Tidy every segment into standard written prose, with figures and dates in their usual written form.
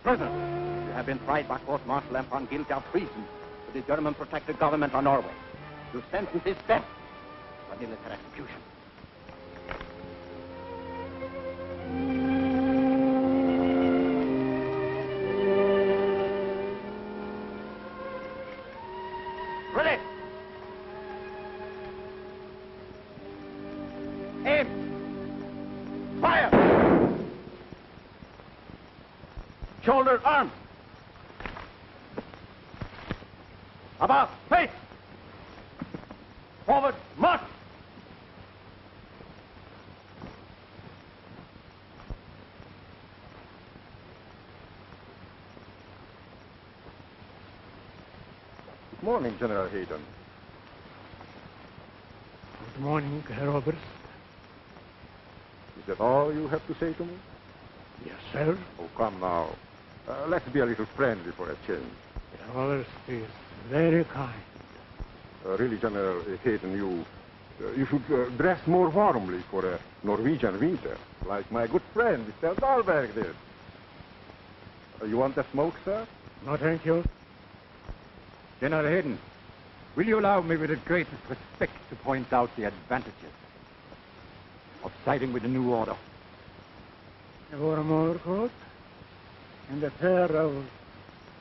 Prisoners, you have been tried by court-martial and found guilty of treason to the German-protected government of Norway. Your sentence is death or military execution. Ready! Aim! Fire! Shoulder, arms! About, face! Forward, march! Good morning, General Hayden. Good morning, Herr Oberst. Is that all you have to say to me? Yes, sir. Oh, come now. Let's be a little friendly for a change. Herr Oberst is very kind. Really, General Hayden, you should dress more warmly for a Norwegian winter, like my good friend, Mr. Dahlberg did. You want a smoke, sir? No, thank you. General Hayden, will you allow me with the greatest respect to point out the advantages of siding with the New Order? A warm overcoat and a pair of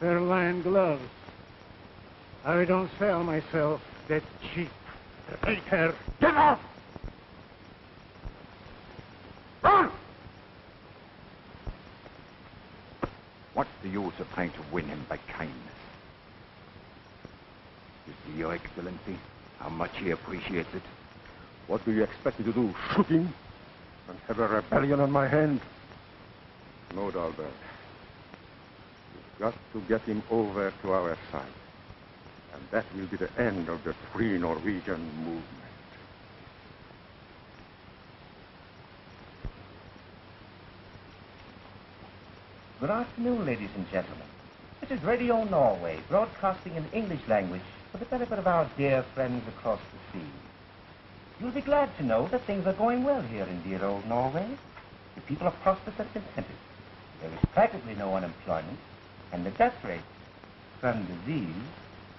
fur-lined gloves. I don't sell myself that cheap. Take her. Get off! Run! What's the use of trying to win him by kindness? You see, Your Excellency, how much he appreciates it. What do you expect me to do, shoot him and have a rebellion on my hands? No, Dahlberg. You've got to get him over to our side. And that will be the end of the Free Norwegian movement. Good afternoon, ladies and gentlemen. This is Radio Norway, broadcasting in the English language for the benefit of our dear friends across the sea. You'll be glad to know that things are going well here in dear old Norway. The people are prosperous and contented. There is practically no unemployment, and the death rate from disease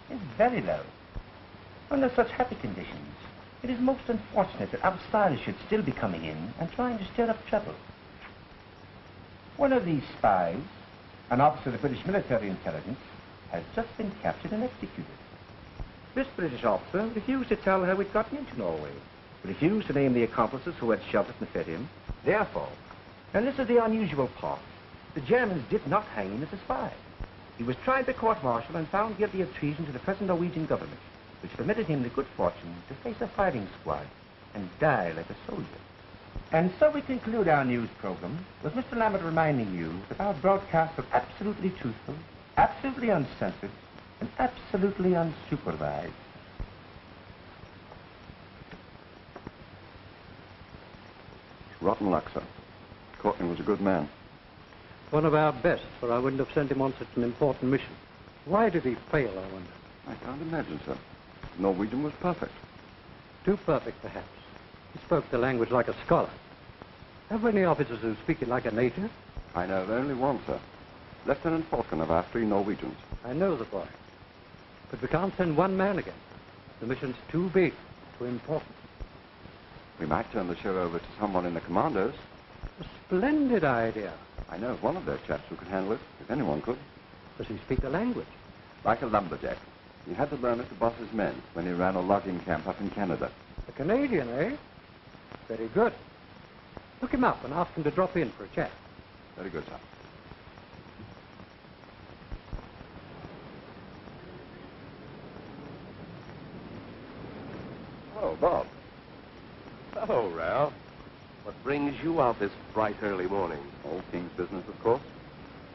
is very low. Under such happy conditions, it is most unfortunate that outsiders should still be coming in and trying to stir up trouble. One of these spies, an officer of the British military intelligence, has just been captured and executed. This British officer refused to tell how he'd gotten into Norway. He refused to name the accomplices who had sheltered and fed him. Therefore, and this is the unusual part, the Germans did not hang him as a spy. He was tried by court-martial and found guilty of treason to the present Norwegian government, which permitted him the good fortune to face a firing squad and die like a soldier. And so we conclude our news program with Mr. Lambert reminding you that our broadcasts are absolutely truthful, absolutely uncensored, and absolutely unsupervised. Rotten luck, sir. Courtney was a good man. One of our best, or I wouldn't have sent him on such an important mission. Why did he fail, I wonder? I can't imagine, sir. The Norwegian was perfect. Too perfect, perhaps. He spoke the language like a scholar. Have we any officers who speak it like a native? I know of only one, sir. Lieutenant Falcon of our 3 Norwegians. I know the boy. But we can't send one man again. The mission's too big, too important. We might turn the show over to someone in the commandos. A splendid idea. I know of one of those chaps who could handle it, if anyone could. Does he speak the language? Like a lumberjack. He had to learn it to boss his men when he ran a logging camp up in Canada. A Canadian, eh? Very good. Look him up and ask him to drop in for a chat. Very good, sir. Oh, Bob. Hello, Ralph. What brings you out this bright early morning? Old King's business, of course.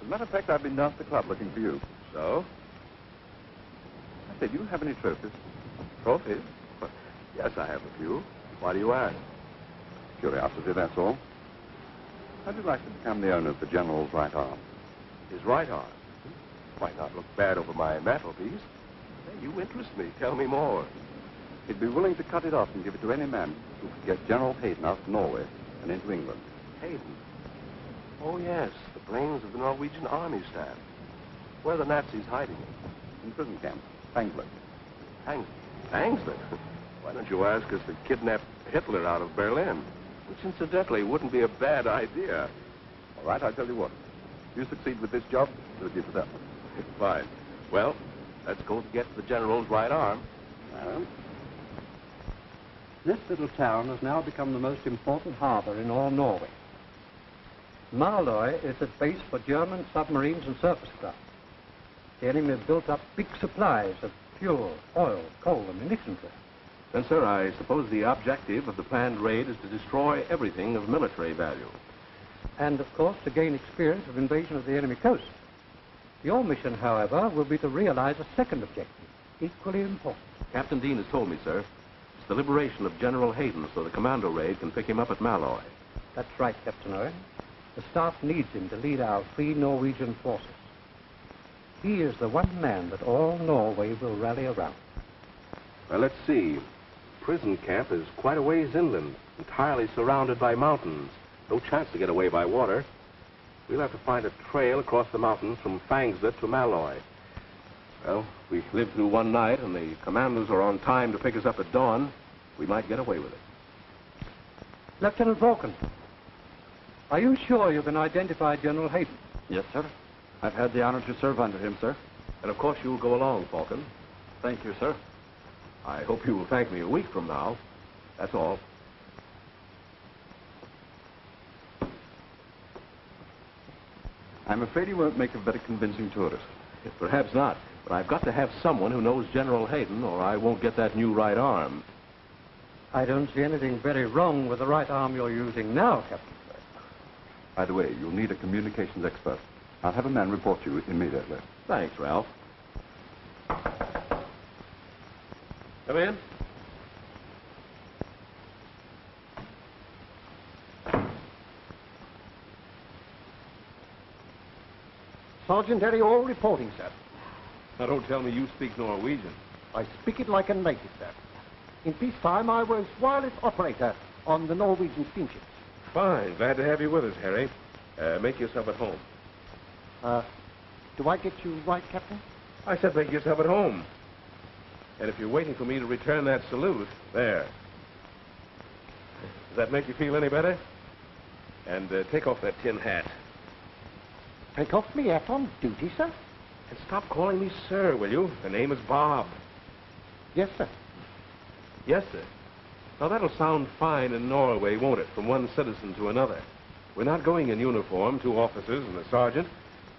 As a matter of fact, I've been down to the club looking for you. So? I said, do you have any trophies? Trophies? Yes, I have a few. Why do you ask? Curiosity, that's all. How'd you like to become the owner of the General's right arm? His right arm. Might not look bad over my mantelpiece. Hey, you interest me. Tell me more. He'd be willing to cut it off and give it to any man who could get General Hayden out of Norway and into England. Hayden? Oh, yes, the brains of the Norwegian army staff. Where are the Nazis hiding? In prison camp, Frankfurt. Angsley? Why don't you ask us to kidnap Hitler out of Berlin? Which, incidentally, wouldn't be a bad idea. All right, I'll tell you what. You succeed with this job, we'll give it up. Fine. Well, let's go get the general's right arm. Well, this little town has now become the most important harbor in all Norway. Malloy is a base for German submarines and surface craft. The enemy have built up big supplies of fuel, oil, coal, and munitions there. Then, sir, I suppose the objective of the planned raid is to destroy everything of military value. And, of course, to gain experience of invasion of the enemy coast. Your mission, however, will be to realize a second objective, equally important. Captain Dean has told me, sir. It's the liberation of General Hayden so the commando raid can pick him up at Malloy. That's right, Captain Owen. The staff needs him to lead our free Norwegian forces. He is the one man that all Norway will rally around. Well, let's see. Prison camp is quite a ways inland, entirely surrounded by mountains. No chance to get away by water. We'll have to find a trail across the mountains from Fangslet to Malloy. Well, if we live through one night and the commandos are on time to pick us up at dawn, we might get away with it. Lieutenant Vulcan, are you sure you can identify General Hayden? Yes, sir. I've had the honor to serve under him, sir. And of course you'll go along, Falcon. Thank you, sir. I hope you will thank me a week from now. That's all. I'm afraid he won't make a very convincing tourist. Perhaps not, but I've got to have someone who knows General Hayden, or I won't get that new right arm. I don't see anything very wrong with the right arm you're using now, Captain. By the way, you'll need a communications expert. I'll have a man report to you immediately. Thanks, Ralph. Come in. Sergeant Eriol reporting, sir. Now, don't tell me you speak Norwegian. I speak it like a native, sir. In peacetime, I was wireless operator on the Norwegian steamships. Fine. Glad to have you with us, Harry. Make yourself at home. Do I get you right, Captain? I said make yourself at home. And if you're waiting for me to return that salute, there. Does that make you feel any better? And take off that tin hat. Take off me hat on duty, sir? And stop calling me sir, will you? The name is Bob. Yes, sir. Yes, sir. Now, that'll sound fine in Norway, won't it, from one citizen to another? We're not going in uniform, 2 officers and a sergeant.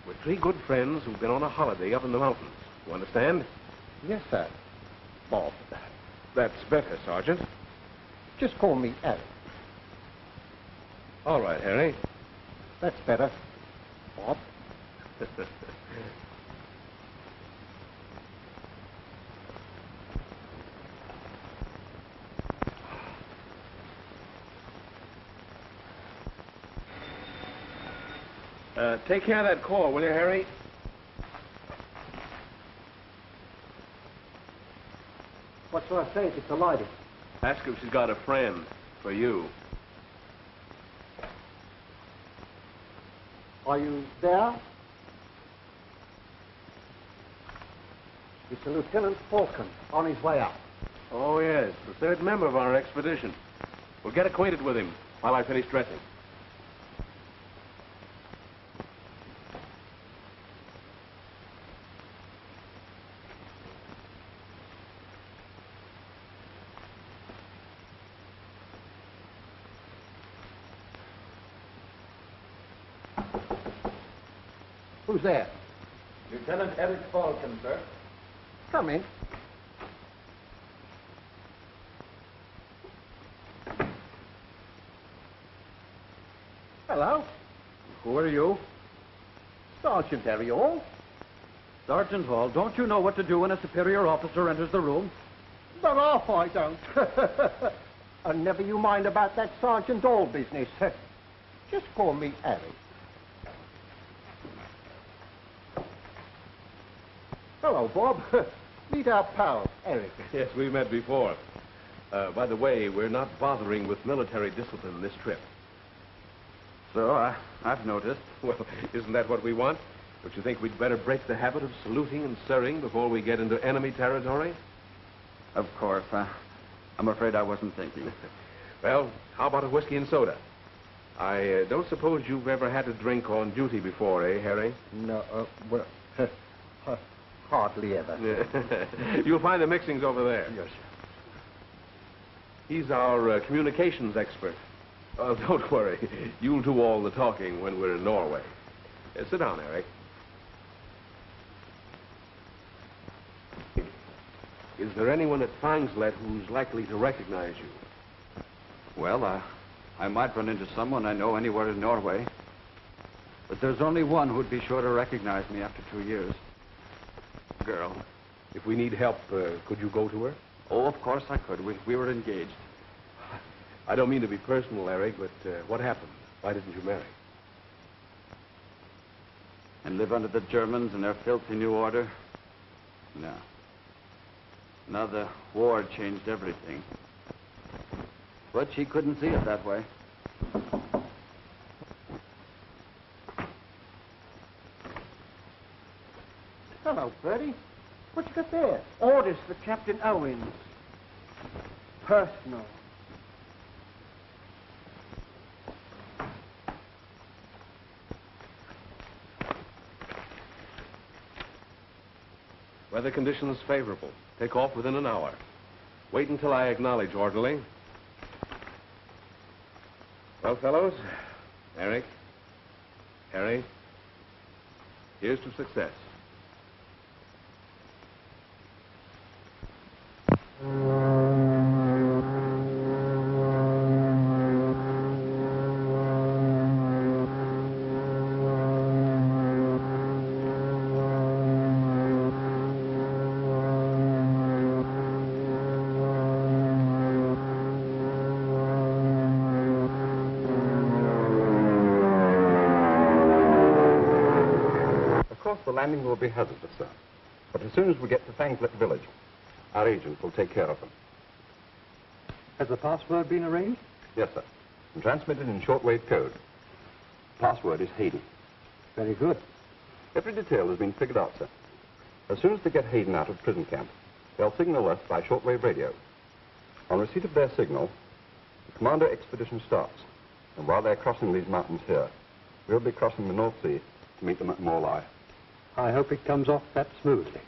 We're 3 good friends who've been on a holiday up in the mountains. You understand? Yes, sir. Bob. That's better, Sergeant. Just call me Harry. All right, Harry. That's better. Bob. Take care of that call, will you, Harry? What shall I say if it's a lady? Ask her if she's got a friend for you. Are you there? It's Lieutenant Falcon on his way out. Oh, yes, the 3rd member of our expedition. We'll get acquainted with him while I finish dressing. Who's there? Lieutenant Eric Falcon, sir. Come in. Hello. Who are you? Sergeant Eriol. Sergeant Hall, don't you know what to do when a superior officer enters the room? But off I don't. And never you mind about that Sergeant Hall business. Just call me Harry. Hello, Bob. Meet our pal, Eric. Yes, we've met before. By the way, we're not bothering with military discipline this trip. So, I've noticed. Well, isn't that what we want? Don't you think we'd better break the habit of saluting and sirring before we get into enemy territory? Of course. I'm afraid I wasn't thinking. Well, how about a whiskey and soda? I don't suppose you've ever had a drink on duty before, eh, Harry? No, well, hardly ever. You'll find the mixings over there. Yes, sir. He's our communications expert. Don't worry. You'll do all the talking when we're in Norway. Sit down, Eric. Is there anyone at Fangslet who's likely to recognize you? Well, I might run into someone I know anywhere in Norway. But there's only one who'd be sure to recognize me after 2 years. Girl. If we need help, could you go to her? Oh, of course I could. We were engaged. I don't mean to be personal, Eric, but what happened? Why didn't you marry? And live under the Germans and their filthy new order? No. Now the war changed everything. But she couldn't see it that way. Hello, Bertie. What you got there? Orders for Captain Owens. Personal. Weather conditions favorable. Take off within an hour. Wait until I acknowledge, orderly. Well, fellows, Eric, Harry, here's to success. The landing will be hazardous, sir. But as soon as we get to Fangslet village, our agent will take care of them. Has the password been arranged? Yes, sir. And transmitted in shortwave code. Password is Hayden. Very good. Every detail has been figured out, sir. As soon as they get Hayden out of prison camp, they'll signal us by shortwave radio. On receipt of their signal, the Commander expedition starts. And while they're crossing these mountains here, we'll be crossing the North Sea to meet them at Morlai. I hope it comes off that smoothly.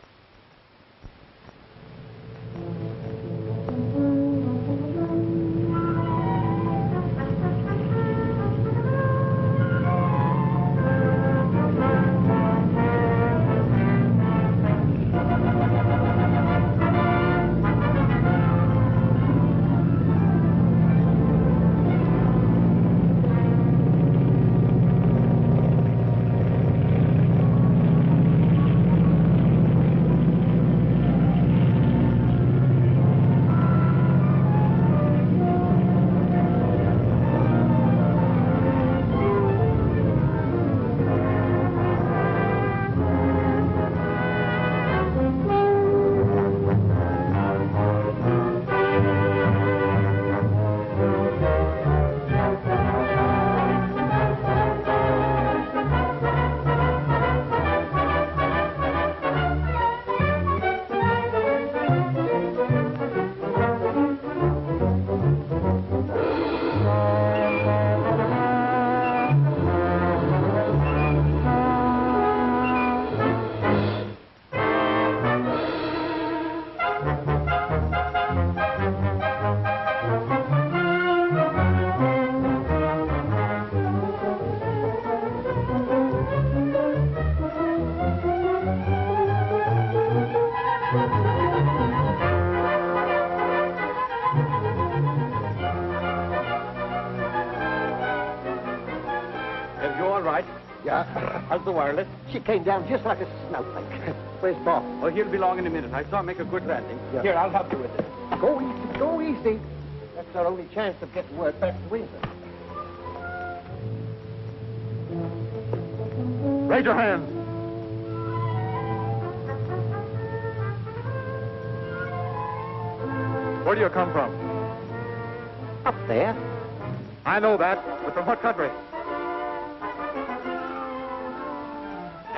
How's the wireless? She came down just like a snowflake. Where's Bob? Oh, he'll be along in a minute. I saw him make a good landing. Yeah. Here, I'll help you with it. Go easy, go easy. That's our only chance of getting word back to England. Raise your hands. Where do you come from? Up there. I know that, but from what country?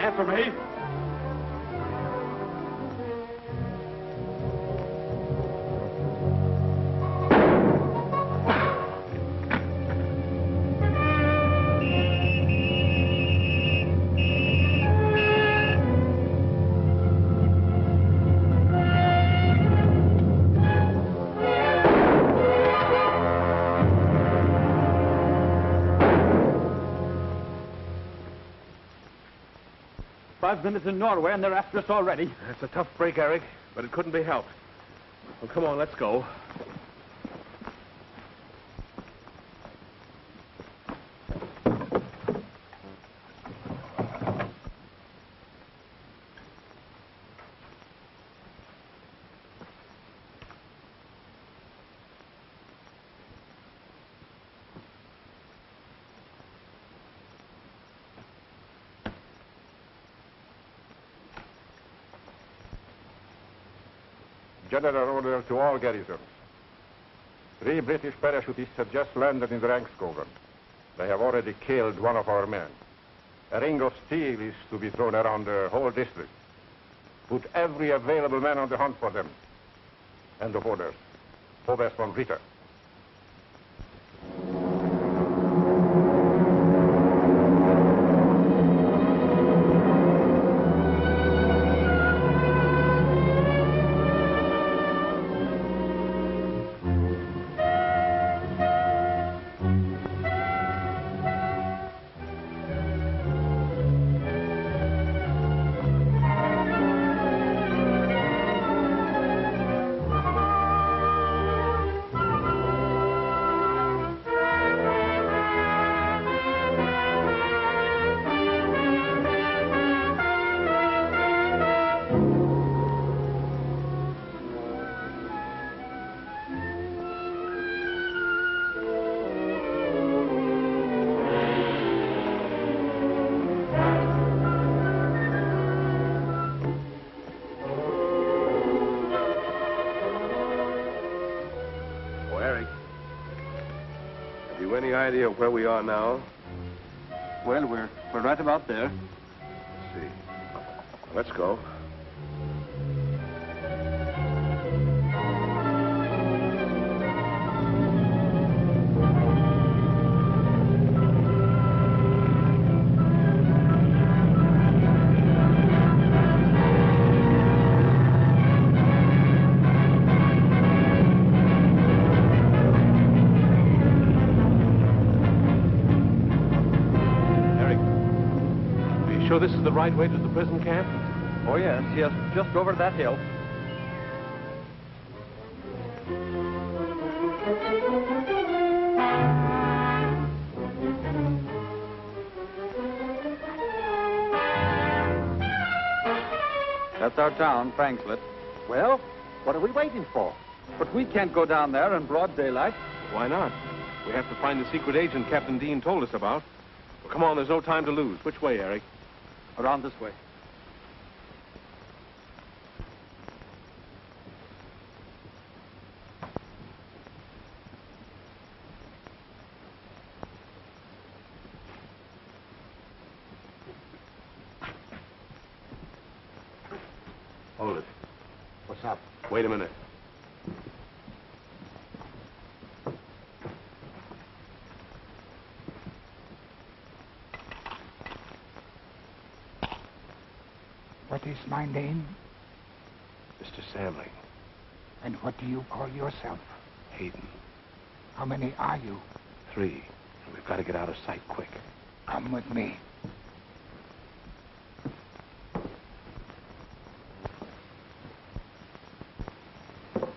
Answer me. Five minutes in Norway, and they're after us already. It's a tough break, Eric, but it couldn't be helped. Well, come on, let's go. General order to all garrisons. 3 British parachutists have just landed in Rangskogen. They have already killed one of our men. A ring of steel is to be thrown around the whole district. Put every available man on the hunt for them. End of orders. Oberst von Ritter. Any idea of where we are now? Well, we're right about there. Let's see. Let's go. Sure this is the right way to the prison camp? Oh, yes. Yes, just over that hill. That's our town, Frankslet. Well, what are we waiting for? But we can't go down there in broad daylight. Why not? We have to find the secret agent Captain Dean told us about. Well, come on, there's no time to lose. Which way, Eric? Around this way. Hold it. What's up? Wait a minute. What is my name? Mr. Samling. And what do you call yourself? Hayden. How many are you? 3. And we've got to get out of sight quick. Come with me.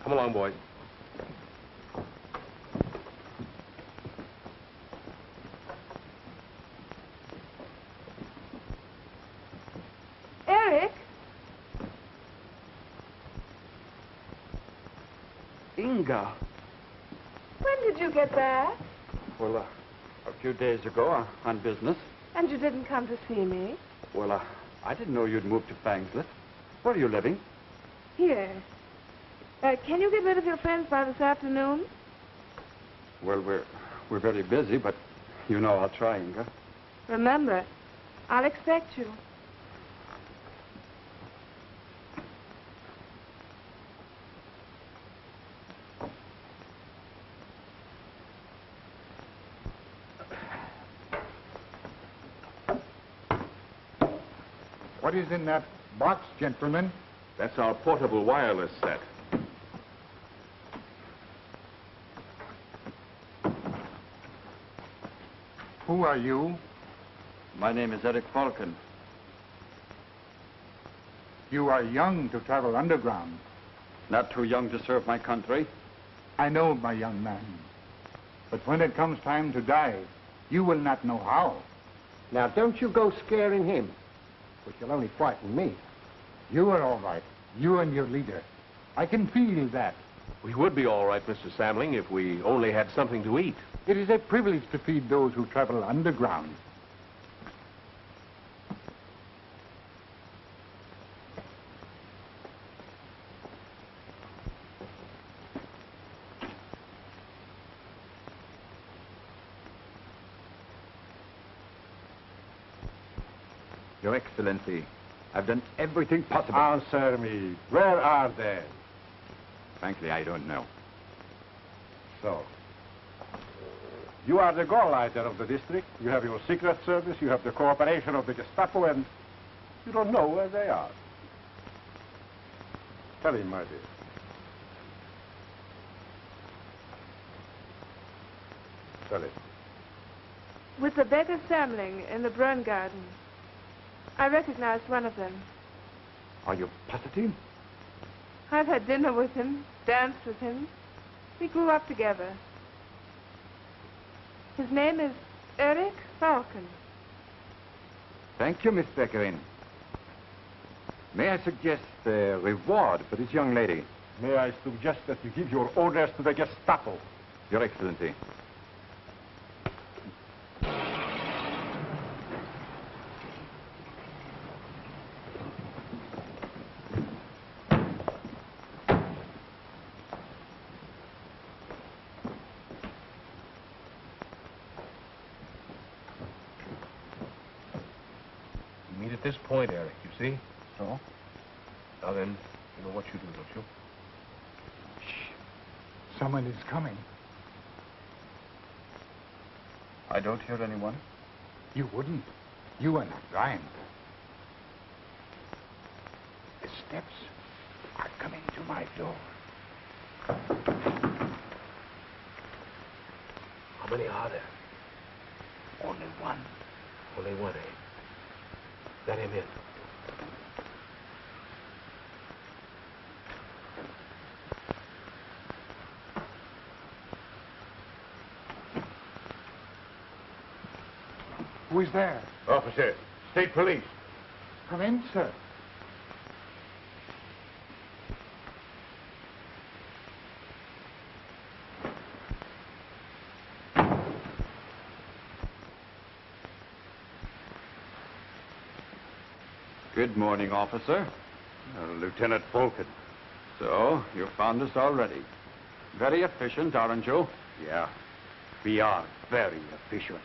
Come along, boys. Eric? Inga. When did you get back? Well, a few days ago on business. And you didn't come to see me? Well, I didn't know you'd moved to Fangslet. Where are you living? Here. Can you get rid of your friends by this afternoon? Well, we're very busy, but you know I'll try, Inga. Remember, I'll expect you. What is in that box, gentlemen? That's our portable wireless set. Who are you? My name is Eric Falcon. You are young to travel underground. Not too young to serve my country. I know, my young man. But when it comes time to die, you will not know how. Now, don't you go scaring him, which will only frighten me. You are all right. You and your leader. I can feel that. We would be all right, Mr. Samling, if we only had something to eat. It is a privilege to feed those who travel underground. Your Excellency, I've done everything possible. Answer me. Where are they? Frankly, I don't know. So, you are the Gauleiter of the district. You have your secret service. You have the cooperation of the Gestapo, and you don't know where they are. Tell him, my dear. Tell him. With the beggar Samling in the Brun Garden. I recognized one of them. Are you positive? I've had dinner with him, danced with him. We grew up together. His name is Eric Falcon. Thank you, Miss Beckerin. May I suggest a reward for this young lady? May I suggest that you give your orders to the Gestapo? Your Excellency. Meet at this point, Eric, you see? So? Now then, you know what you do, don't you? Shh. Someone is coming. I don't hear anyone. You wouldn't. You are not blind. The steps are coming to my door. How many are there? Only one. Only one, eh? Let him in. Who is there? Officer, state police. Come in, sir. Good morning, officer. Lieutenant Falcon. So, you found us already. Very efficient, aren't you? Yeah, we are very efficient.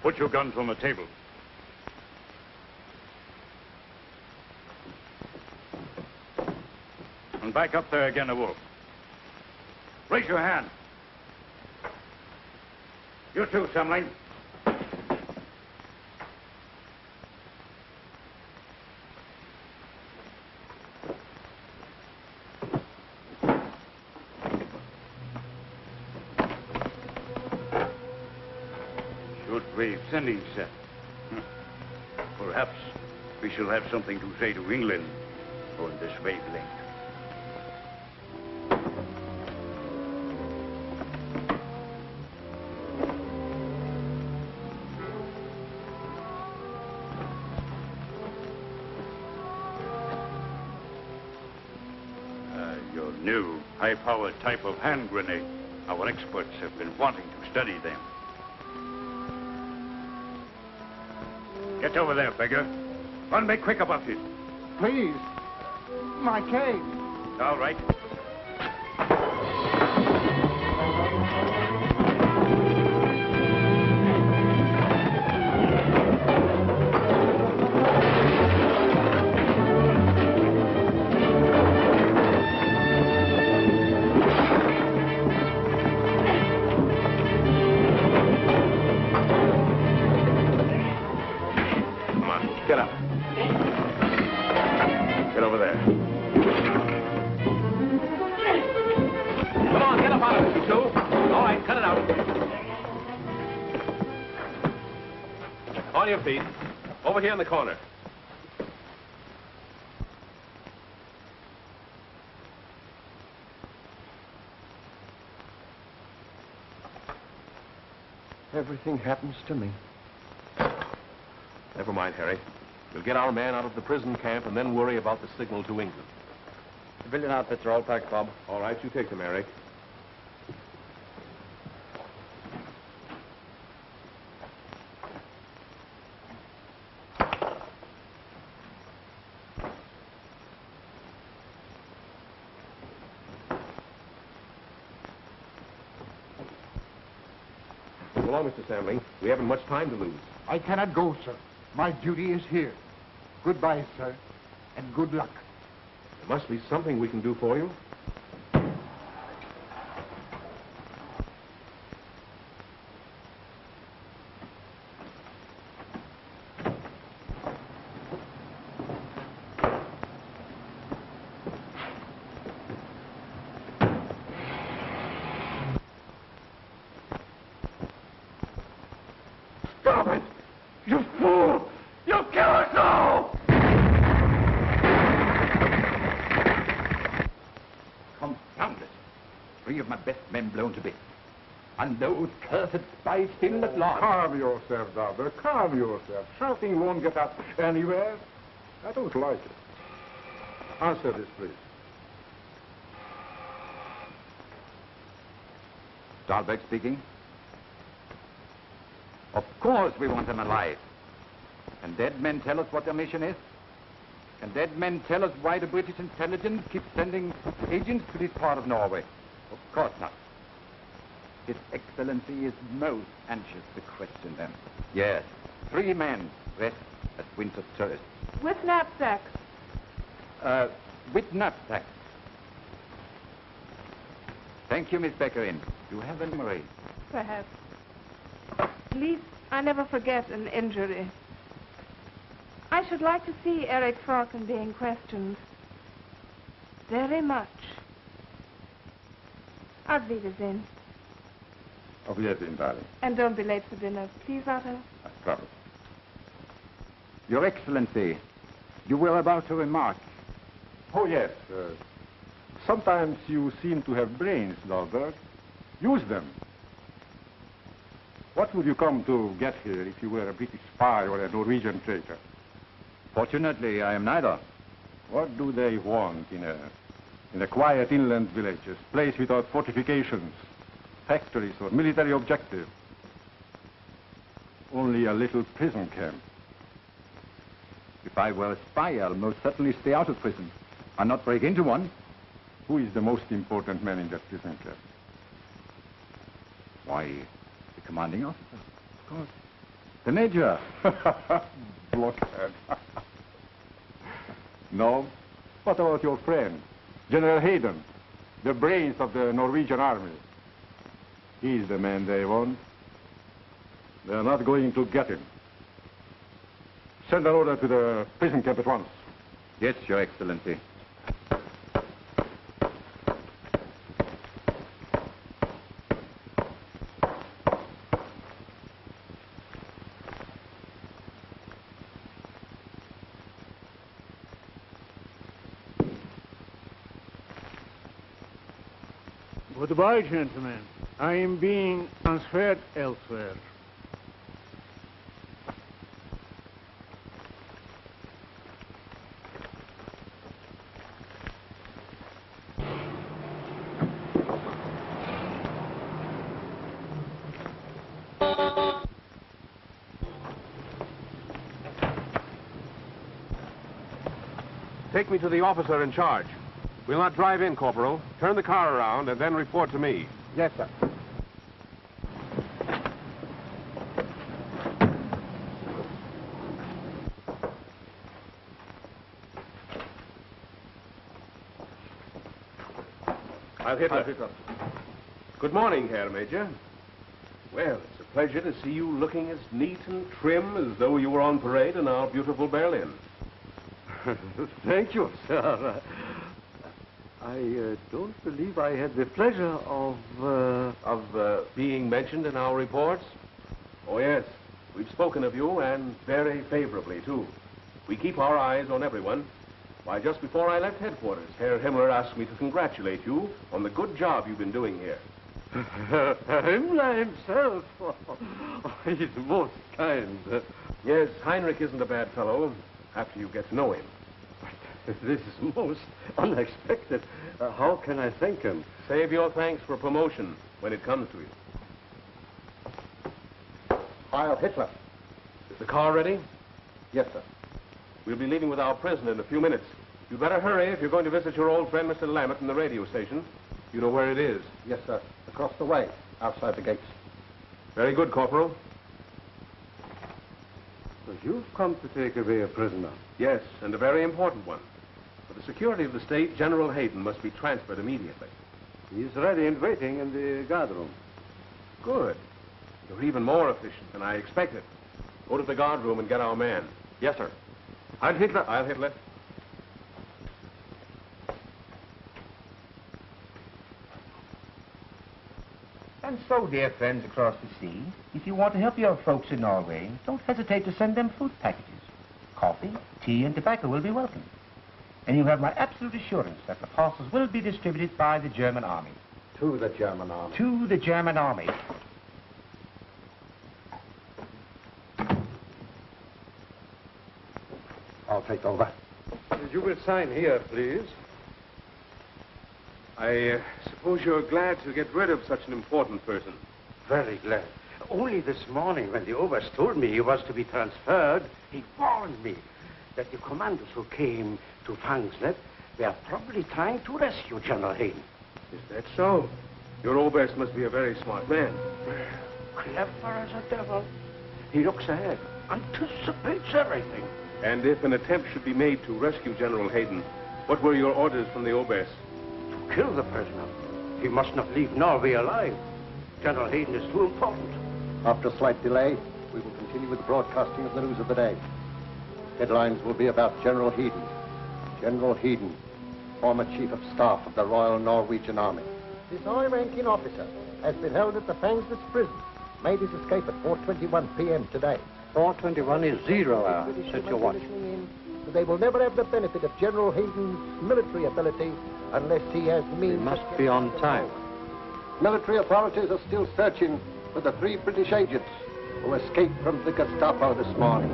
Put your guns on the table. And back up there again, Wolf. Raise your hand. You too, Samling. Shortwave sending set. Perhaps we shall have something to say to England on this wavelength. Your new high-powered type of hand grenade. Our experts have been wanting to study them. Get over there, beggar. Run, be quick about it. Please. My cane. All right. Get up. Get over there. Come on, get up out of it, you two. All right, cut it out. On your feet. Over here in the corner. Everything happens to me. Never mind, Harry. We'll get our man out of the prison camp and then worry about the signal to England. Civilian outfits are all packed, Bob. All right, you take them, Eric. So long, Mr. Samling. We haven't much time to lose. I cannot go, sir. My duty is here. Goodbye, sir, and good luck. There must be something we can do for you. Stop it! You fool! You'll kill us all! Confound it. 3 of my best men blown to bits. And those cursed spies still at large. Calm yourself, Dalbert. Calm yourself. Shouting won't get us anywhere. I don't like it. Answer this, please. Dahlberg speaking. Of course we want them alive. Can dead men tell us what their mission is? Can dead men tell us why the British intelligence keeps sending agents to this part of Norway? Of course not. His Excellency is most anxious to question them. Yes, 3 men rest at Winter's Turret. With knapsacks. With knapsacks. Thank you, Miss Beckerin. You have a memory. Perhaps. At least I never forget an injury. I should like to see Eric Falcon being questioned. Very much. Auf Wiedersehen. Auf Wiedersehen, darling. And don't be late for dinner. Please, Otto. I promise. Your Excellency, you were about to remark. Oh, yes. Sometimes you seem to have brains, Dahlberg. Use them. What would you come to get here if you were a British spy or a Norwegian traitor? Fortunately, I am neither. What do they want in a quiet inland village, a place without fortifications, factories, or military objective? Only a little prison camp. If I were a spy, I'll most certainly stay out of prison and not break into one. Who is the most important man in that prison camp? Why, the commanding officer, of course. The major. Blockhead. No? What about your friend, General Hayden, the brains of the Norwegian army? He's the man they want. They're not going to get him. Send an order to the prison camp at once. Yes, Your Excellency. Goodbye, gentlemen. I am being transferred elsewhere. Take me to the officer in charge. We'll not drive in, Corporal. Turn the car around and then report to me. Yes, sir. I'll hit her. Good morning, Herr Major. Well, it's a pleasure to see you looking as neat and trim as though you were on parade in our beautiful Berlin. Thank you, sir. I don't believe I had the pleasure of being mentioned in our reports? Oh, yes. We've spoken of you, and very favorably, too. We keep our eyes on everyone. Why, just before I left headquarters, Herr Himmler asked me to congratulate you on the good job you've been doing here. Himmler himself. He's most kind. Yes, Heinrich isn't a bad fellow, after you get to know him. This is most unexpected. How can I thank him? Save your thanks for promotion when it comes to you. Heil Hitler. Is the car ready? Yes, sir. We'll be leaving with our prisoner in a few minutes. You'd better hurry if you're going to visit your old friend, Mr. Lammett, in the radio station. You know where it is? Yes, sir. Across the way, outside the gates. Very good, Corporal. So you've come to take away a prisoner? Yes, and a very important one. For the security of the state, General Hayden must be transferred immediately. He's ready and waiting in the guard room. Good. You're even more efficient than I expected. Go to the guard room and get our man. Yes, sir. Heil Hitler. Heil Hitler. And so, dear friends across the sea, if you want to help your folks in Norway, don't hesitate to send them food packages. Coffee, tea, and tobacco will be welcome. And you have my absolute assurance that the parcels will be distributed by the German army. To the German army. To the German army. I'll take over. You will sign here, please. I suppose you're glad to get rid of such an important person. Very glad. Only this morning, when the Oberst told me he was to be transferred, he warned me that the commandos who came to Fangslet were probably trying to rescue General Hayden. Is that so? Your Oberst must be a very smart man. Clever as a devil. He looks ahead, anticipates everything. And if an attempt should be made to rescue General Hayden, what were your orders from the Oberst? To kill the prisoner. He must not leave Norway alive. General Hayden is too important. After a slight delay, we will continue with the broadcasting of the news of the day. Headlines will be about General Hayden. General Hayden, former Chief of Staff of the Royal Norwegian Army. This high-ranking officer has been held at the Fangslet prison. Made his escape at 4:21 p.m. today. 4:21 is 0 hour. Set your watch. They will never have the benefit of General Hayden's military ability unless he has means. We must be on time. Military authorities are still searching for the 3 British agents who escaped from the Gestapo this morning.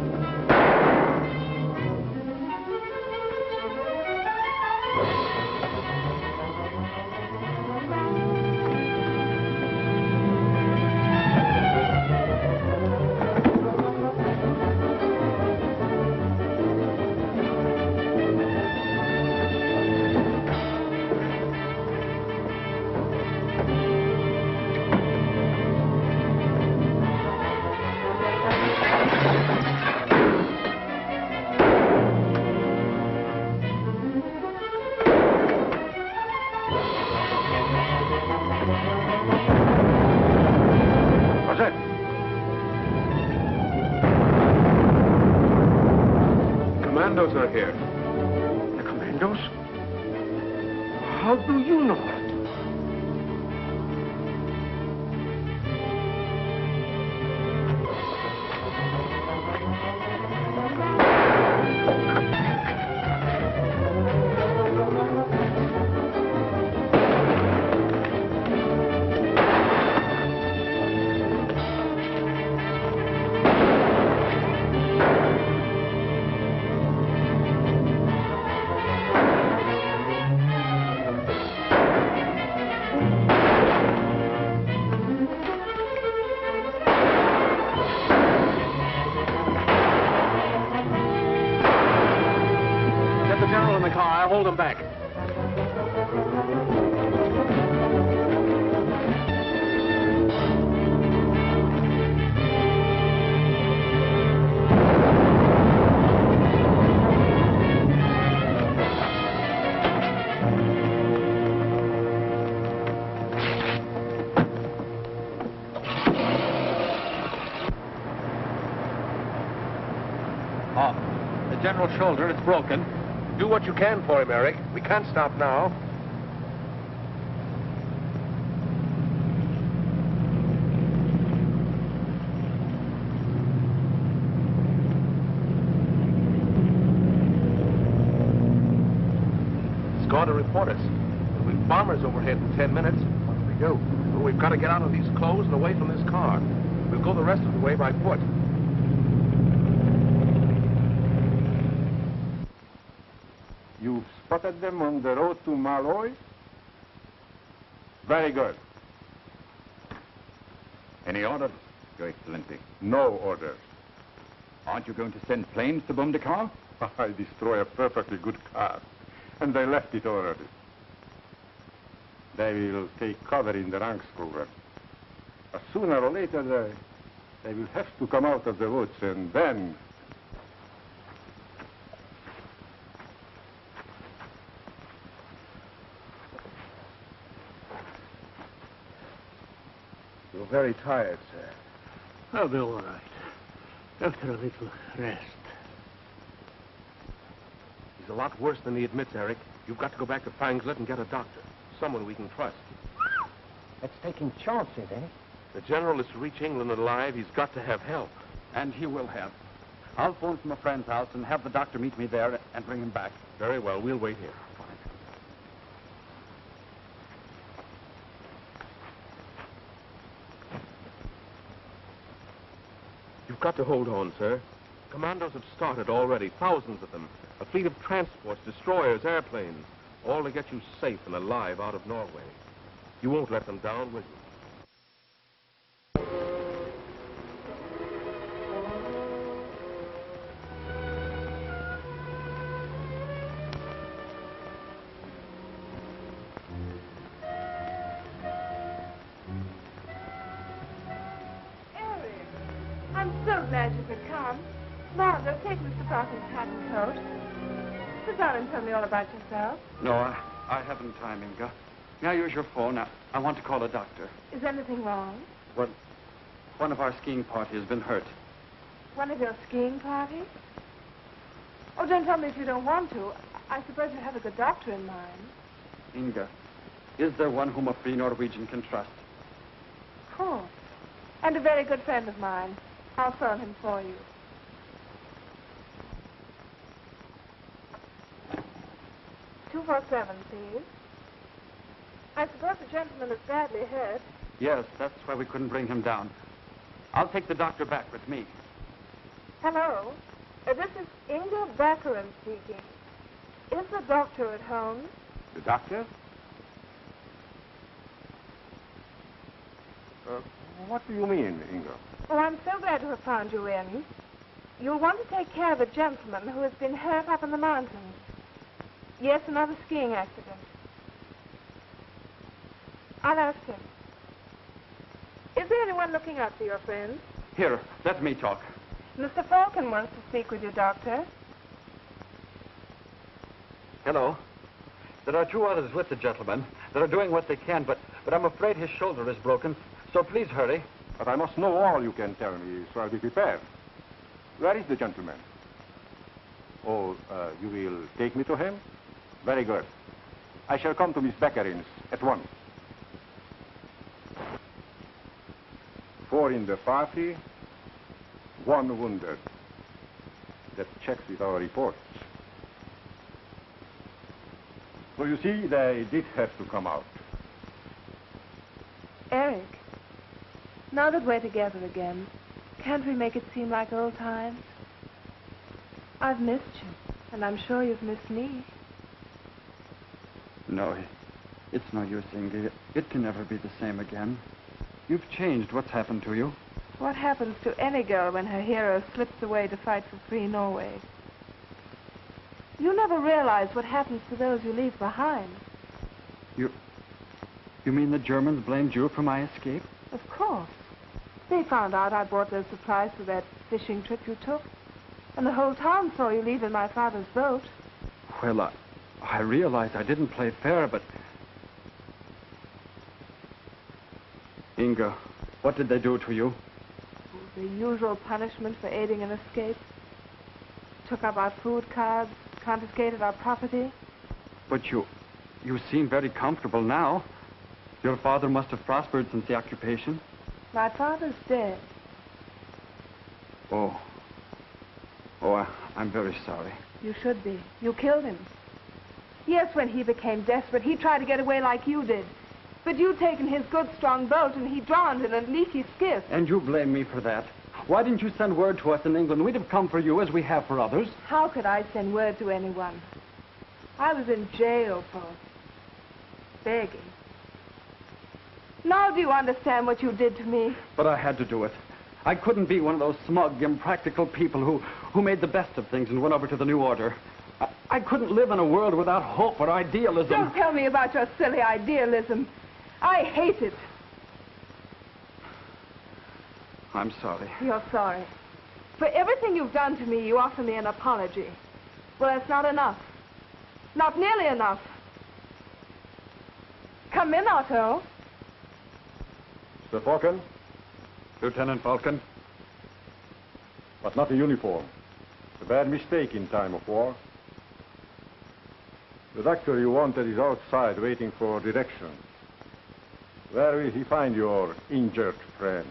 Commandos are here. The commandos? How do you know that? Hold them back. General's shoulder. It's broken. Do what you can for him, Eric. We can't stop now. It's going to report us. There'll be bombers overhead in 10 minutes. What do we do? Well, we've got to get out of these clothes and away from this car. We'll go the rest of the way by foot. You've spotted them on the road to Malloy? Very good. Any orders, Your Excellency? No orders. Aren't you going to send planes to bomb the car? I destroy a perfectly good car, and they left it already. They will take cover in the Rangsgruber. Sooner or later, they will have to come out of the woods, and then... You're very tired, sir. I'll be all right. After a little rest. He's a lot worse than he admits, Eric. You've got to go back to Fangslet and get a doctor. Someone we can trust. That's taking chances, eh? The General is to reach England alive. He's got to have help. And he will have. I'll phone from a friend's house and have the doctor meet me there and bring him back. Very well. We'll wait here. You've got to hold on, sir. Commandos have started already, thousands of them. A fleet of transports, destroyers, airplanes, all to get you safe and alive out of Norway. You won't let them down, will you? I'm so glad you could come. Margot, take Mr. Falcon's hat and coat. Sit down and tell me all about yourself. No, I haven't time, Inga. May I use your phone? I want to call a doctor. Is anything wrong? Well, one of our skiing party has been hurt. One of your skiing parties? Oh, don't tell me if you don't want to. I suppose you have a good doctor in mind. Inga, is there one whom a free Norwegian can trust? Of course. And a very good friend of mine. I'll phone him for you. "247, please. I suppose the gentleman is badly hurt. Yes, that's why we couldn't bring him down. I'll take the doctor back with me. Hello. This is Inga Baccarin speaking. Is the doctor at home? The doctor? What do you mean, Inga? Oh, I'm so glad to have found you in. You'll want to take care of a gentleman who has been hurt up in the mountains. Yes, another skiing accident. I'll ask him. Is there anyone looking after your friend? Here, let me talk. Mr. Falcon wants to speak with you, Doctor. Hello. There are 2 others with the gentleman that are doing what they can, but I'm afraid his shoulder is broken, so please hurry. But I must know all you can tell me, so I'll be prepared. Where is the gentleman? Oh, you will take me to him? Very good. I shall come to Miss Beccarin's at once. 4 in the party, 1 wounded. That checks with our reports. So you see, they did have to come out. Eric, now that we're together again, can't we make it seem like old times? I've missed you, and I'm sure you've missed me. No, it's no use, Inga. It can never be the same again. You've changed. What's happened to you? What happens to any girl when her hero slips away to fight for free Norway? You never realize what happens to those you leave behind. You mean the Germans blamed you for my escape? Of course. They found out I bought those supplies for that fishing trip you took. And the whole town saw you leave in my father's boat. Well, I realize I didn't play fair, but... Inga, what did they do to you? The usual punishment for aiding an escape. took up our food cards, confiscated our property. But you seem very comfortable now. Your father must have prospered since the occupation. My father's dead. Oh, I'm very sorry. You should be. You killed him. Yes, when he became desperate, he tried to get away like you did. But you'd taken his good, strong boat, and he drowned in a leaky skiff. And you blame me for that. Why didn't you send word to us in England? We'd have come for you as we have for others. How could I send word to anyone? I was in jail for begging. Now do you understand what you did to me? But I had to do it. I couldn't be one of those smug, impractical people who made the best of things and went over to the New Order. I couldn't live in a world without hope or idealism. Don't tell me about your silly idealism. I hate it. I'm sorry. You're sorry. For everything you've done to me, you offer me an apology. Well, that's not enough. Not nearly enough. Come in, Otto. Mr. Falcon? Lieutenant Falcon? But not a uniform. It's a bad mistake in time of war. The doctor you wanted is outside waiting for direction. Where will he find your injured friend?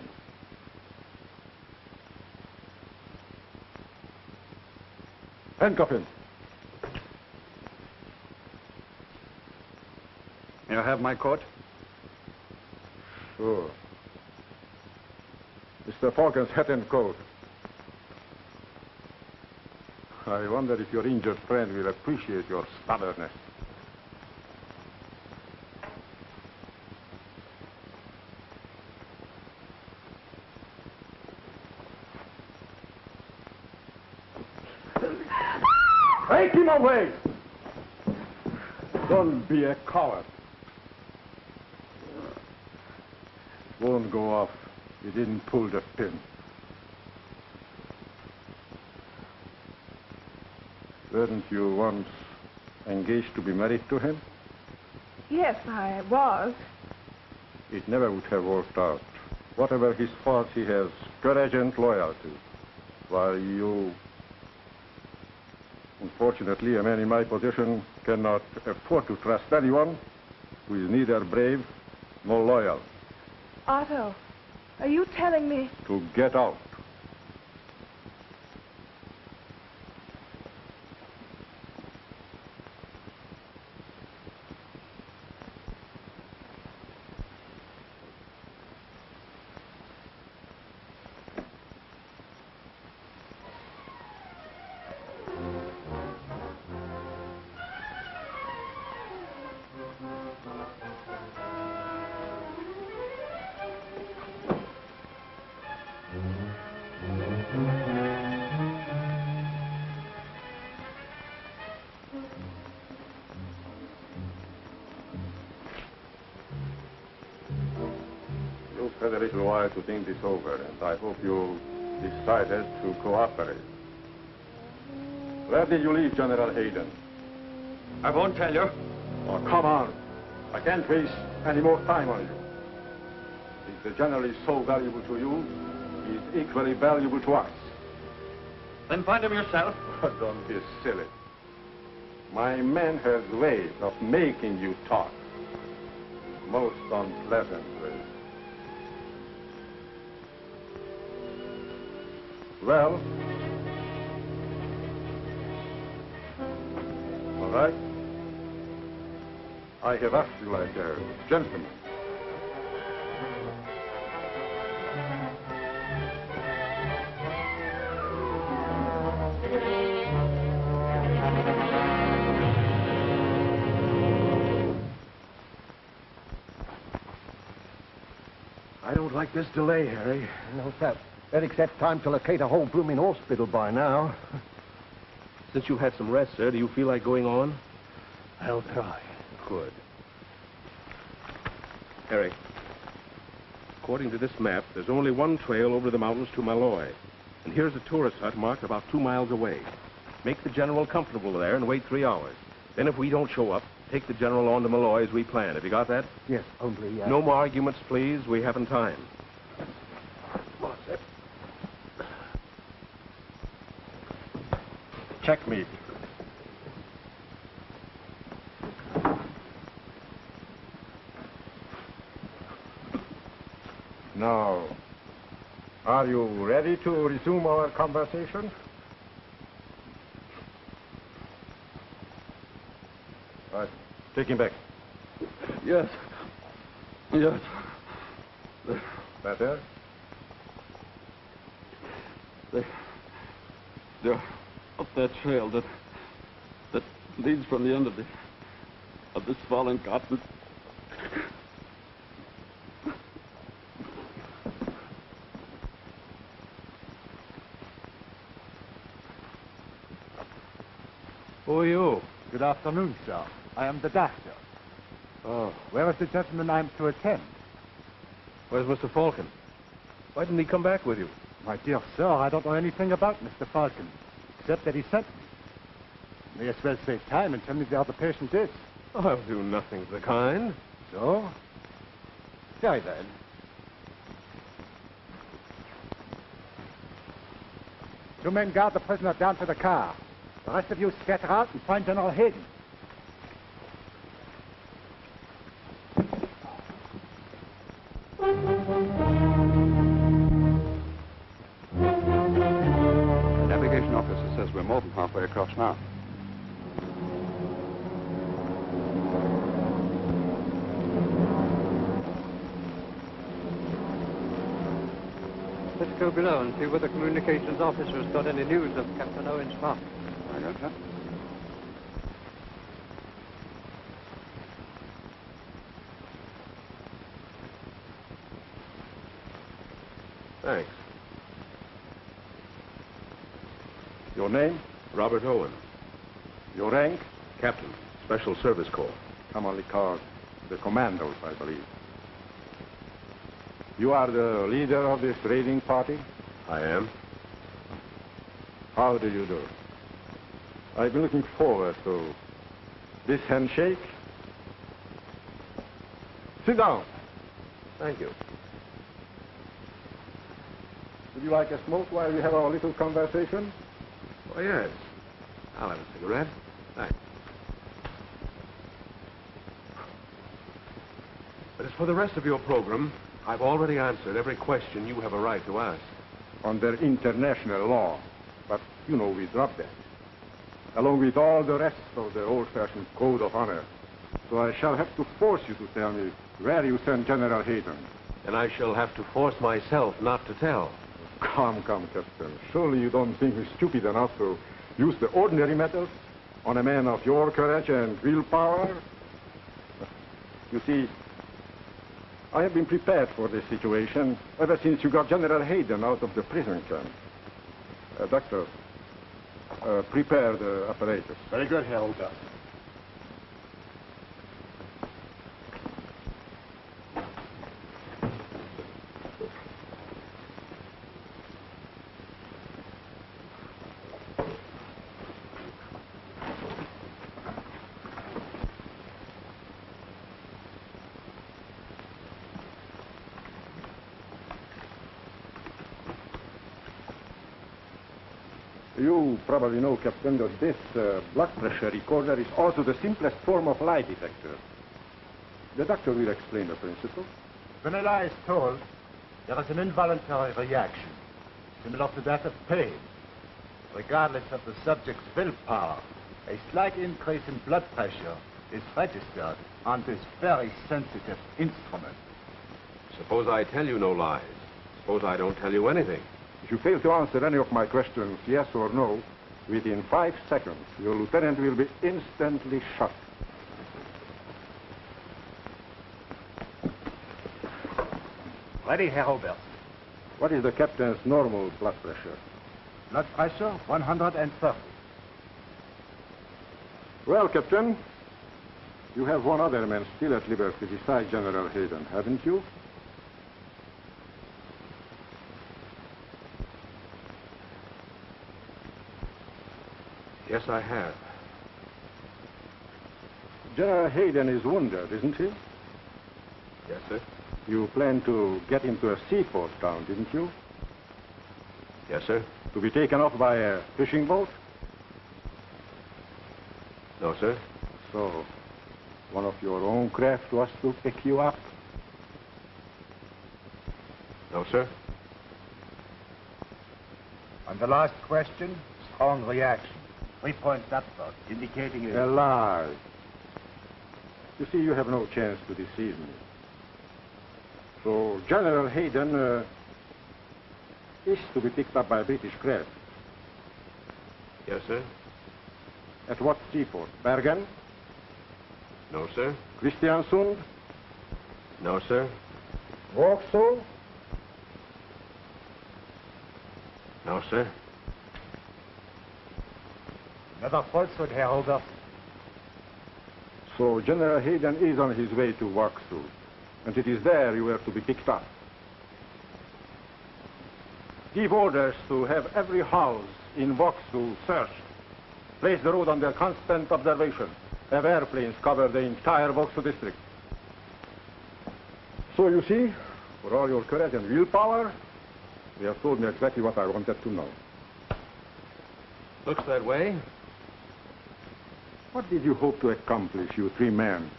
Handcuff him. May I have my coat? Sure. Mr. Falcon's hat and coat. I wonder if your injured friend will appreciate your stubbornness. Take him away! Don't be a coward. Won't go off. You didn't pull the pin. Weren't you once engaged to be married to him? Yes, I was. It never would have worked out. Whatever his faults, he has courage and loyalty. While you... Unfortunately, a man in my position cannot afford to trust anyone who is neither brave nor loyal. Otto, are you telling me... To get out. You've had a little while to think this over, and I hope you decided to cooperate. Where did you leave General Hayden? I won't tell you. Oh, come on. I can't waste any more time on you. If the general is so valuable to you, he is equally valuable to us. Then find him yourself. Don't be silly. My man has ways of making you talk. Most unpleasant ways. Well? All right. I have asked you like a gentleman. I don't like this delay, Harry. No, sir. Eric's had time to locate a whole blooming hospital by now. Since you've had some rest, sir, do you feel like going on? I'll try. Good. Harry, according to this map, there's only one trail over the mountains to Malloy. And here's a tourist hut marked about 2 miles away. Make the general comfortable there and wait 3 hours. Then if we don't show up, take the general on to Malloy as we planned. Have you got that? Yes, only... No more arguments, please. We haven't time. Checkmate. Now, are you ready to resume our conversation? All right, take him back. Yes. Yes. Better? They're up that trail that leads from the end of this fallen cotton. Who are you? Good afternoon, sir. I am the doctor. Oh. Where is the gentleman I'm to attend? Where's Mr. Falcon? Why didn't he come back with you? My dear sir, I don't know anything about Mr. Falcon, except that he sent me. May as well save time and tell me where the patient is. I'll do nothing of the kind. So? Very well. Two men guard the prisoner down to the car. The rest of you scatter out and find General Hayden. The navigation officer says we're more than halfway across now. Let's go below and see whether the communications officer has got any news of Captain Owen's mark. I got that. Thanks. Your name? Robert Owen. Your rank? Captain, Special Service Corps. Commonly called the Commandos, I believe. You are the leader of this raiding party? I am. How do you do? I've been looking forward to this handshake. Sit down. Thank you. Would you like a smoke while we have our little conversation? Oh, yes. I'll have a cigarette. Thanks. But as for the rest of your program, I've already answered every question you have a right to ask. Under international law. But, you know, we dropped that. Along with all the rest of the old-fashioned code of honor. So I shall have to force you to tell me where you sent General Hayden. And I shall have to force myself not to tell. Come, Captain. Surely you don't think me stupid enough to use the ordinary methods on a man of your courage and willpower? You see, I have been prepared for this situation ever since you got General Hayden out of the prison camp. Doctor, prepare the apparatus. Very good, Helga. You probably know, Captain, that this blood pressure recorder is also the simplest form of lie detector. The doctor will explain the principle. When a lie is told, there is an involuntary reaction, similar to that of pain. Regardless of the subject's willpower, a slight increase in blood pressure is registered on this very sensitive instrument. Suppose I tell you no lies. Suppose I don't tell you anything. If you fail to answer any of my questions, yes or no, within 5 seconds, your lieutenant will be instantly shot. Ready, Herr Oberst. What is the captain's normal blood pressure? Blood pressure, 130. Well, Captain, you have one other man still at liberty besides General Hayden, haven't you? Yes, I have. General Hayden is wounded, isn't he? Yes, sir. You planned to get him to a seaport town, didn't you? Yes, sir. To be taken off by a fishing boat? No, sir. So, one of your own craft was to pick you up? No, sir. On the last question, strong reaction. 3 points upward, indicating A lie. You see, you have no chance to deceive me. So, General Hayden is to be picked up by a British craft. Yes, sir. At what seaport? Bergen? No, sir. Kristiansund? No, sir. Vauxhall? No, sir. Another falsehood, Herr Ober. So General Hayden is on his way to Vauxhall, and it is there you are to be picked up. Give orders to have every house in Vauxhall searched. Place the road under constant observation. Have airplanes cover the entire Vauxhall district. So you see, for all your courage and willpower, you have told me exactly what I wanted to know. Looks that way. What did you hope to accomplish, you 3 men,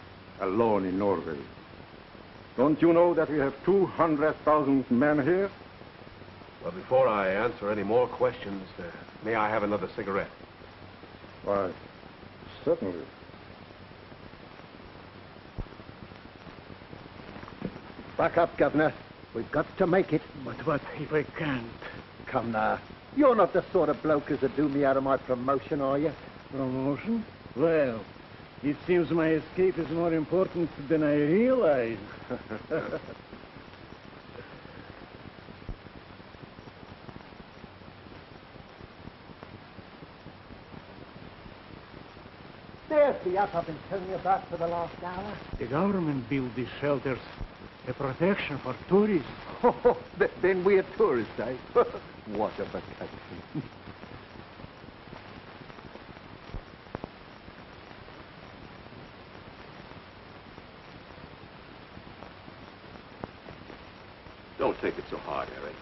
alone in Norway? Don't you know that we have 200,000 men here? Well, before I answer any more questions, may I have another cigarette? Why, certainly. Back up, Governor. We've got to make it. But what if I can't? Come now. You're not the sort of bloke as would do me out of my promotion, are you? Promotion? Well, it seems my escape is more important than I realized. There's the yacht I've been telling you about for the last hour. The government built these shelters, a protection for tourists. Oh, then we're tourists, eh? What a vacation. Don't take it so hard, Eric.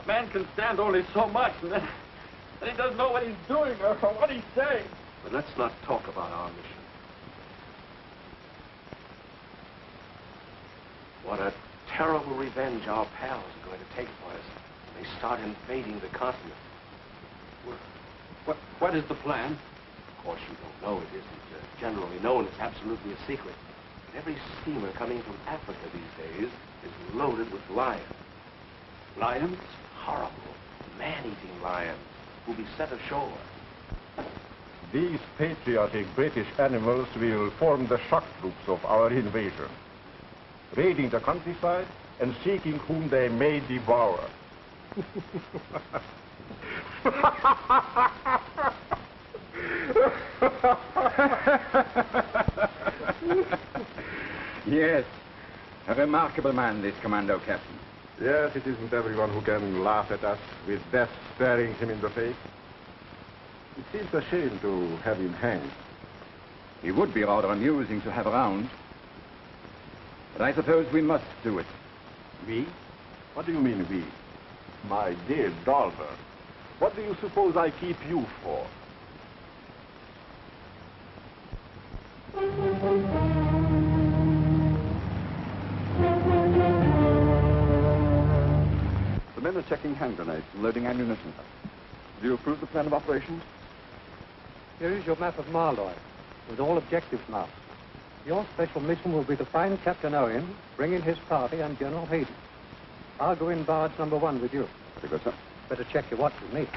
A man can stand only so much, and then he doesn't know what he's doing or what he's saying. But let's not talk about our mission. What a terrible revenge our pals are going to take for us when they start invading the continent. What is the plan? Of course, you don't know. It isn't generally known. It's absolutely a secret. But every steamer coming from Africa these days is loaded with lions. Lions? Horrible, man-eating lions who'll be set ashore. These patriotic British animals will form the shock troops of our invasion, raiding the countryside and seeking whom they may devour. Yes, a remarkable man, this commando captain. Yes, it isn't everyone who can laugh at us with death staring him in the face. It seems a shame to have him hanged. He would be rather amusing to have around. But I suppose we must do it. We? What do you mean, we? My dear Dalbert, what do you suppose I keep you for? The men are checking hand grenades and loading ammunition. Do you approve the plan of operations? Here is your map of Marlow, with all objectives marked. Your special mission will be to find Captain Owen, bring in his party, and General Hayden. I'll go in barge number 1 with you. Very good, sir. Better check your watch with me.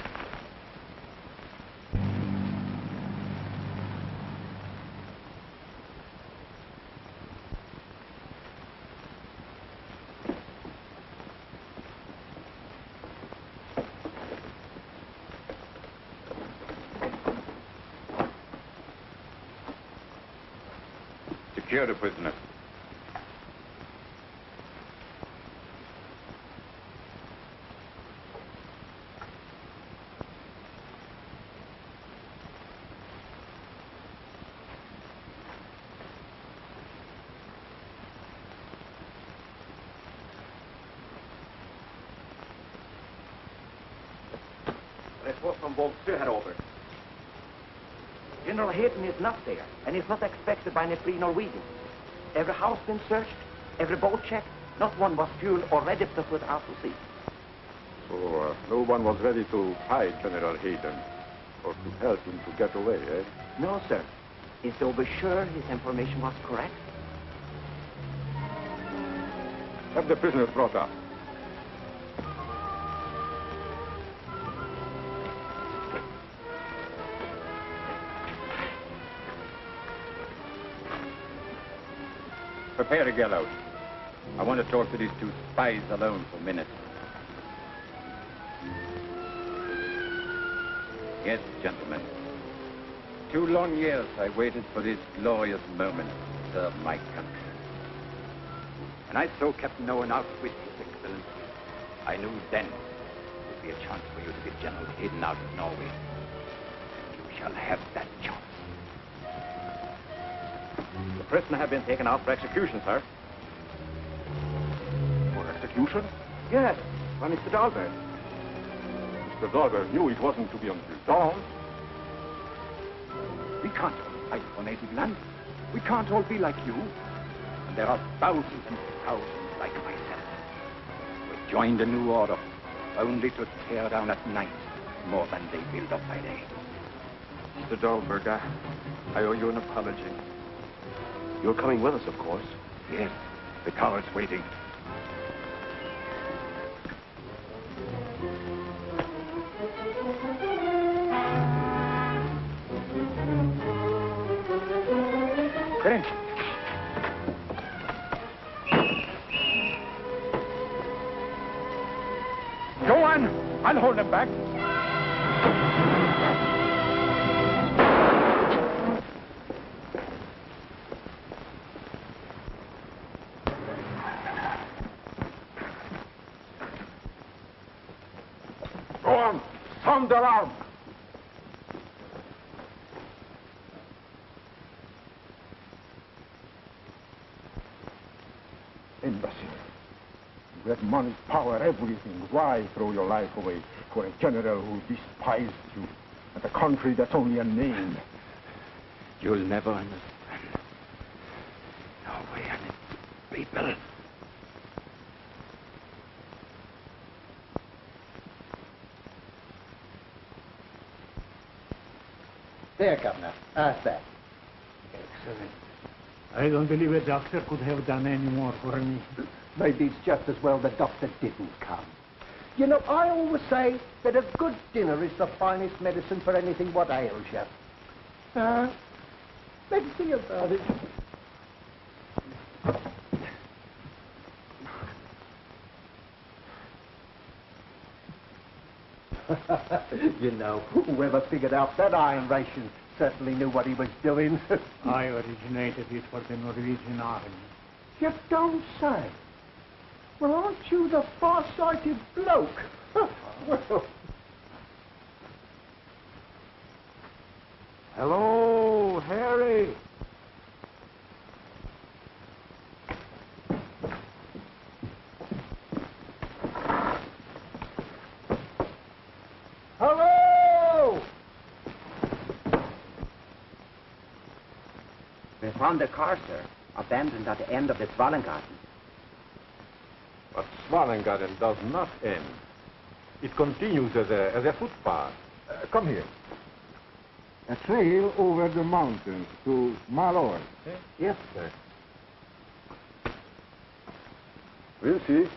Secure the prisoner. Report from Vauxhall, Herr Ober. General Hayden is not there, and is not expected by any free Norwegians. Every house been searched, every boat checked. Not one was fueled or ready to put out to sea. So no one was ready to fight General Hayden or to help him to get away, eh? No, sir. Is Dover sure his information was correct? Have the prisoners brought up. Prepare a gallows. I want to talk to these two spies alone for a minute. Yes, gentlemen. 2 long years I waited for this glorious moment to serve my country. When I saw Captain Owen out with His Excellency, I knew then would be a chance for you to get General Hayden out of Norway. You shall have that chance. The prisoner had been taken out for execution, sir. For execution? Yes, by Mr. Dahlberg. Mr. Dahlberg knew it wasn't to be until dawn. We can't all fight for native land. We can't all be like you. And there are thousands and thousands like myself who joined a new order only to tear down at night more than they build up by day. Mr. Dahlberg, I owe you an apology. You're coming with us, of course. Yes, the car is waiting. French. Go on. I'll hold them back. Go on. Sound the alarm. Imbecile. You had money, power, everything. Why throw your life away for a general who despised you and a country that's only a name? You'll never understand. Norway and its people. There, Governor. How's that? Excellent. I don't believe a doctor could have done any more for me. Maybe it's just as well the doctor didn't come. You know, I always say that a good dinner is the finest medicine for anything what ails you. Let's see about it. You know, whoever figured out that iron ration certainly knew what he was doing. I originated it for the Norwegian army. You don't say. Well, aren't you the far-sighted bloke? Well. Hello, Harry. Hello! We found a car, sir, abandoned at the end of the Svalengarten. But Svalengarten does not end. It continues as a footpath. Come here. A trail over the mountains to Malor. Yes, sir. We'll see.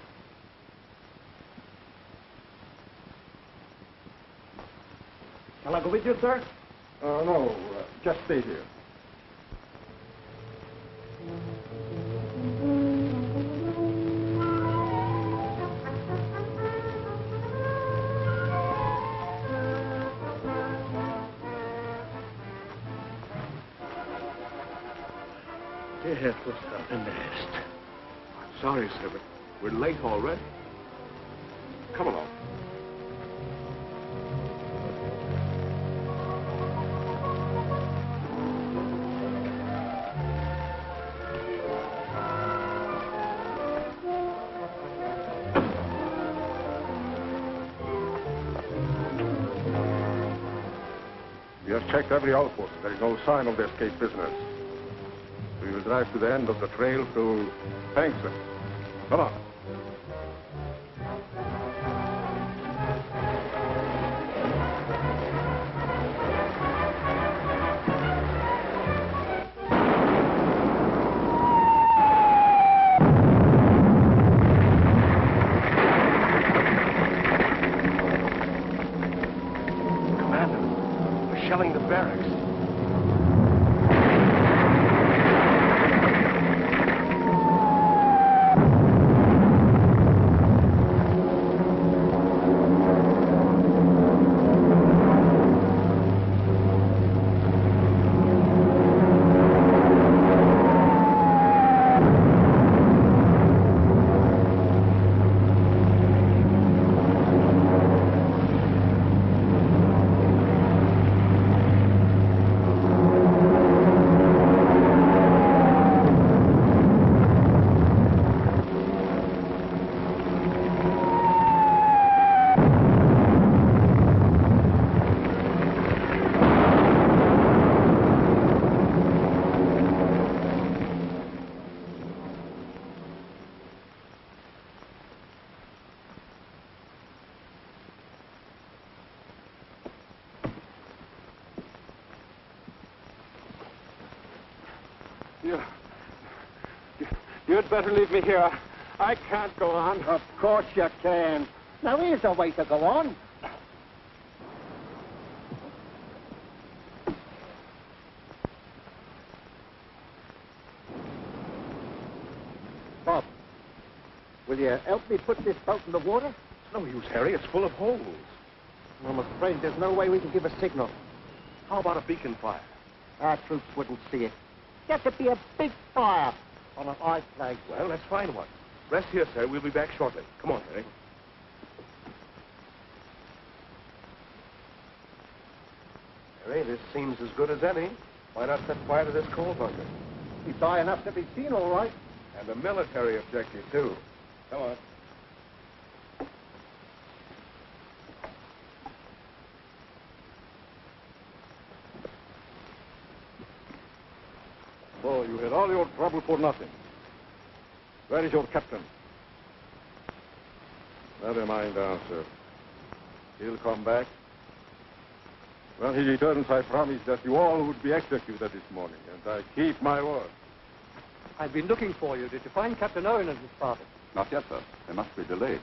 Shall I go with you, sir? No, just stay here. It was the nest. Sorry, sir, but we're late already. Come along. We have checked every outpost. There is no sign of the escape prisoners. We will drive to the end of the trail to Fanksville. Come on. Shelling the barracks. You'd better leave me here. I can't go on. Of course you can. Now, here's a way to go on. Bob, will you help me put this boat in the water? It's no use, Harry. It's full of holes. I'm afraid there's no way we can give a signal. How about a beacon fire? Our troops wouldn't see it. There could be a big fire on an high place. Well, let's find one. Rest here, sir. We'll be back shortly. Come on, Harry. Harry, this seems as good as any. Why not set fire to this coal bunker? It's high enough to be seen, all right. And a military objective, too. Come on. So you had all your trouble for nothing. Where is your captain? Never mind the answer. He'll come back. When he returns, I promise that you all would be executed this morning, and I keep my word. I've been looking for you. Did you find Captain Owen and his party? Not yet, sir. They must be delayed.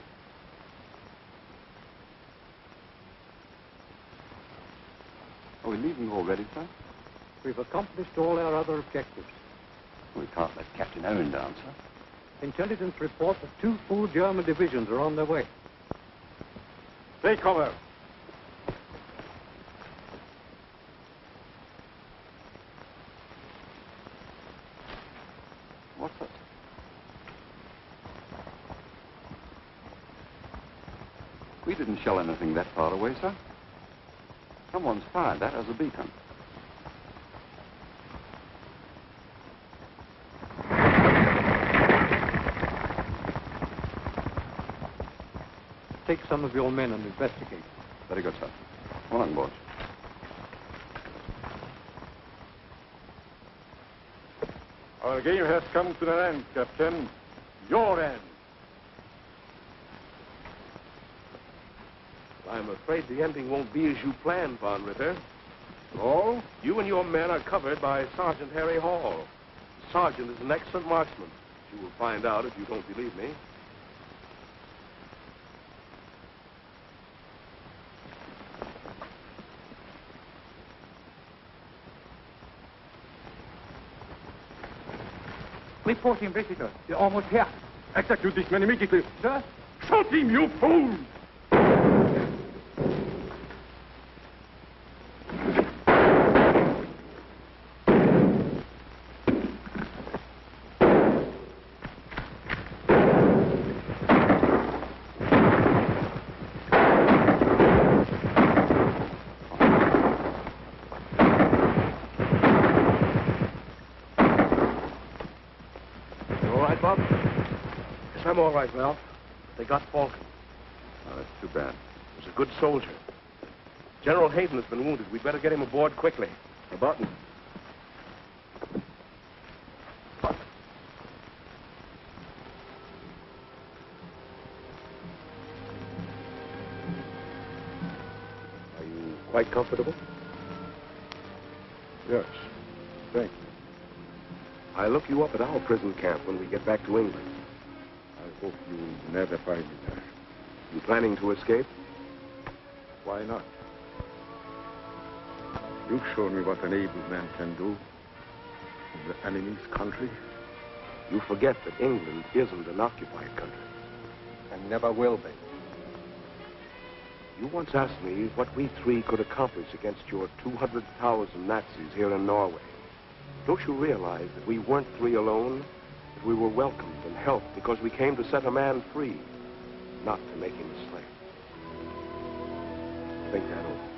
Are we leaving already, sir? We've accomplished all our other objectives. We can't let Captain Owen down, sir. Intelligence report that 2 full German divisions are on their way. Take cover. What's that? We didn't shell anything that far away, sir. Someone's fired that as a beacon. Take some of your men and investigate. Very good, sir. Come on board. Our game has come to an end, Captain. Your end. I'm afraid the ending won't be as you planned, Von Ritter. Oh? You and your men are covered by Sergeant Harry Hall. The sergeant is an excellent marksman. You will find out if you don't believe me. Reporting visitor. You're almost here. Execute this man immediately. Sir? Shoot him, you fool! I'm all right, Ralph. They got Falcon. Oh, that's too bad. He was a good soldier. General Hayden has been wounded. We'd better get him aboard quickly. A button. Are you quite comfortable? Yes. Thank you. I'll look you up at our prison camp when we get back to England. I hope you never find me there. You planning to escape? Why not? You've shown me what an able man can do in the enemy's country. You forget that England isn't an occupied country. And never will be. You once asked me what we three could accomplish against your 200,000 Nazis here in Norway. Don't you realize that we weren't three alone? That we were welcomed and helped because we came to set a man free, not to make him a slave. Think that over.